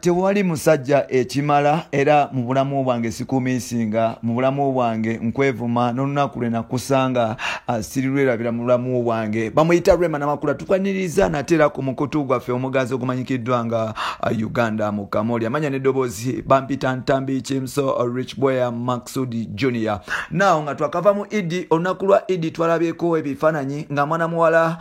Tewali musajja ekimala era mu bulamu bwange sikumisinga mu bulamu bwange nkwevuma n'olunaku lwe nakusanga sirirwerabira mu bulamu bwange. Bamuyita Rema Namakula tukwaniriza natera ku mukutu gwaffe omugazi ogumanyikiddwa nga Uganda mu Kamoli. Amanya n'eddoboozi bampita Ntambi Chimso Rich Boy Maxudi Junior. Naawo nga twakava mu Idi olunaku lwa Idi twalabyeko ebifaananyi nga mwana muwala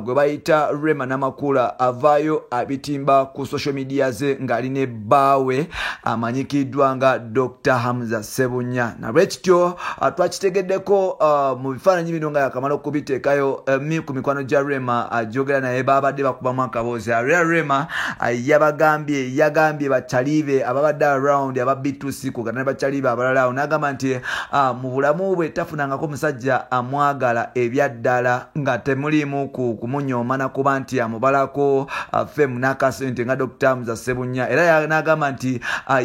gwe bayita Rema Namakula avaayo abitimba ku social media ze ng'alina ebbaawe amanyikiddwa nga Dr. Hamza Ssebunya. Nalwekityo twakitegeddeko mu bifaananyi bino nga yakamala okubiteekayo ku mikwano gya Rema ajogera naye babadde bakubamu akaboozi. Rema yagambye bachalibe ababadde around ababitusi kugana bachalibe abalala awo n'agamba nti mu bulamu bwe tafunangako omusajja amwagala ebyaddala nga temulimu kumunyooma nakuba nti amubalako femu n'akasente nga Dr. Hamza Ssebunya. Era n'agamba nti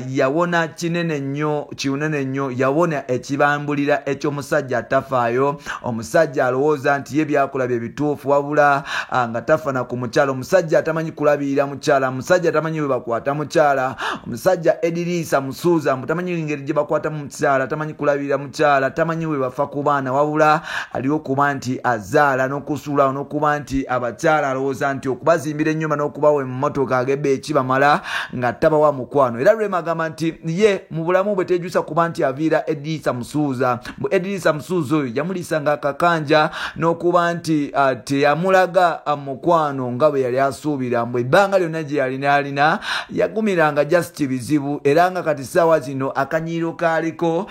yawona kinene nnyo yawona ekibambulira eky'omusajja atafaayo, omusajja alowooza nti ye byakola bye bituufu wabula nga tafana ku mukyala, omusajja atamanyi kulabirira mukyala, omusajja atamanyi bwe bakwata mukyala, omusajja Edirisa Musuuza tamanyi ngeri gye bakwata mukyala, tamanyi kulabirira mukyala, tamanyi bwe bafa ku baana wabula aliwo kuba nti azaala n'okusuula n'okuba nti abakyala alowooza nti okubazimbira ennyumba n'okubawa emmotoka agebba ekibamala nga tabawa mukwano. Era Rema agamba nti ye mu bulamu bwe tejusa kuba nti aviira Edirisa Musuuza. Edirisa Musuuza oyo yamuliisanga akakanja n'okuba nti teyamulaga mukwano nga bwe yali asuubira. Mbwe ebbanga lyonna gye yalina yagumiranga just bizibu, era nga kati ssaawa zino akanyiiro kaaliko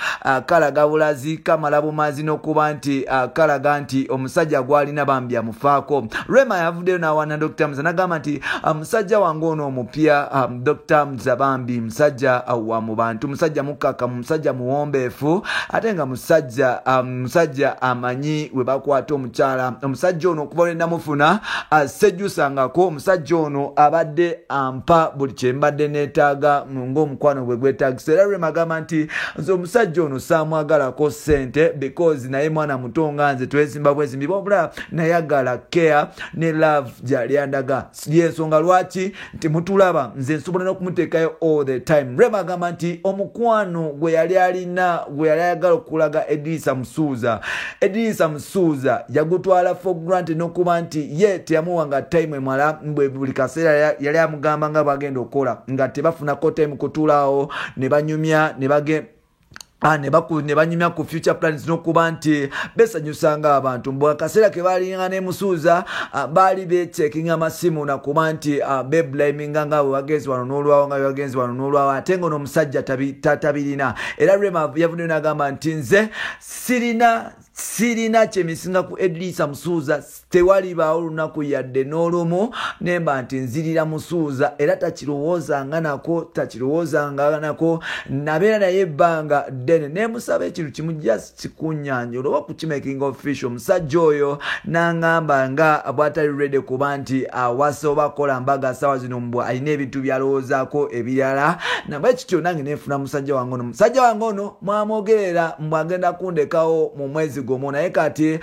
kalaga bulazi kamala bumazi n'okuba nti kalaga nti omusajja gwalina bambi amufaako. Rema yavuddeyo n'awana Dr. Hamza n'agamba nti musajja wange ono omupya Dr. Hamza bambi musajja wa mu bantu, musajja mukkakkamu, musajja muwombeefu ate nga musajja amanyi we bakwata omukyala. Omusajja ono okuva lwe namufuna sejjusangako, omusajja ono abadde ampa buli kye mbadde neetaaga ng'omukwano gwe gwetaagisa. Era Rema agamba nti nze omusajja ono saamwagalako ssente because naye mwana muto nga nze twezimba bwezimbi wabula nayagala care ne love gy'ali andaga. Y'ensonga lwaki nti mutulaba nze nsobola n'okumuteekayo all the time. Rema agamba nti omukwano gwe yali alina gwe yali ayagala okulaga Edirisa Musuuza yagutwala for granted n'okuba nti ye teyamuwanga time emala mbwe buli kaseera yali amugamba nga bagenda okukola nga tebafunako time kutuulaawo ne banyumya ne banyumya ku future plans n'okuba nti besanyusanga abantu. Mbwe akaseera ke balinga ne Musuuza baali bechekinga amasimu nakuba nti beblaminga nga bwe bagenzi wano n'olwawo ate nga n'omusajja tatabirina. Era Rema yavuddeyo n'agamba nti nze sirina kyemisinga ku Edirisa Musuuza, tewalibaawo olunaku yadde n'olumu nemba nti nzirira Musuuza, era takirowoozanga nako nabeera naye ebbanga ddene nemusaba ekintu kimu just kikunyanjula oba kukimaking official. Omusajja oyo n'angamba nga bw'atali ready kuba nti awasa oba akola mbaga ssaawa zino mbwa alina ebintu byalowoozaako ebirala. Nabwe kityo nange nenfuna musajja wange ono mwamwogerera mbwagenda kundekawo mu mwezi gomu naye kati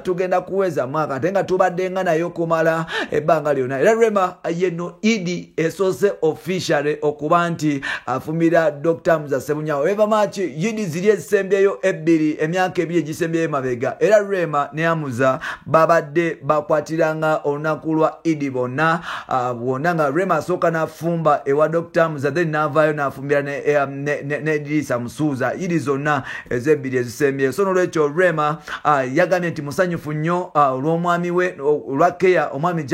tugenda kuweza mwaka ate nga tubadde nga naye okumala ebbanga lyonna. Era Rema yeno Idi esoose officially okuba nti afumira Dr. Hamza Ssebunya. However much Idi ziri ezisembyeyo emyaka ebiri egisembyeyo mabega. Era Rema ne Hamza babadde bakwatiranga olunaku lwa Idi bonna nga Rema asooka n'afumba ewa Dr. Hamza then n'avaayo n'afumbira ne Edirisa Musuuza Idi zonna ez'ebbiri ezisembyeyo. So n'olwekyo Rema yagambye nti musanyufu nnyo olw'omwami we olwa Keya omwami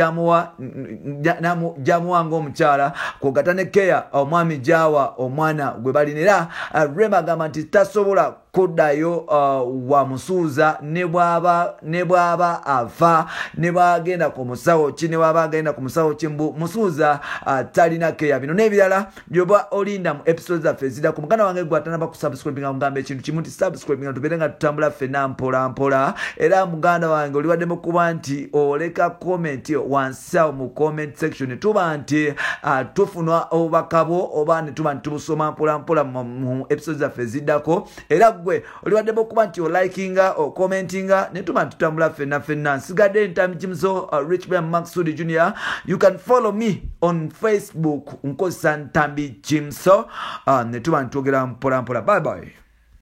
jamuwa ng'omukyala kwogata ne Keya omwami jawa omwana gwe balina. Era Rema agamba nti tasobola kuddayo wa Musuuza ne bw'aba afa ne bw'agenda ku musawo ki ne bw'aba agenda ku musawo ki Musuuza talina Keya. Bino n'ebirala by'oba olinda mu episodes zaffe ezidako. Muganda wange gw'atanaba kusubscribinga kugamba ekintu kimu nti subscribinga tubeere nga tutambula ffenna mpola. Era muganda wange oli waddemu kuba nti oleka comment wansi awo mu comment section tuba nti tufuna obubaka bwo oba ne tuba nti tubusoma mpola mu episodes zaffe eziddako. Era gwe oliwadde bokuba nti o likinga o commentinga ne tuba tutambula fenna nsigadde ntambi Jimzo Rich Brian Maxud Jr. You can follow me on Facebook nkozesa ntambi Jimzo ne tuba ntwogera mpola bye bye.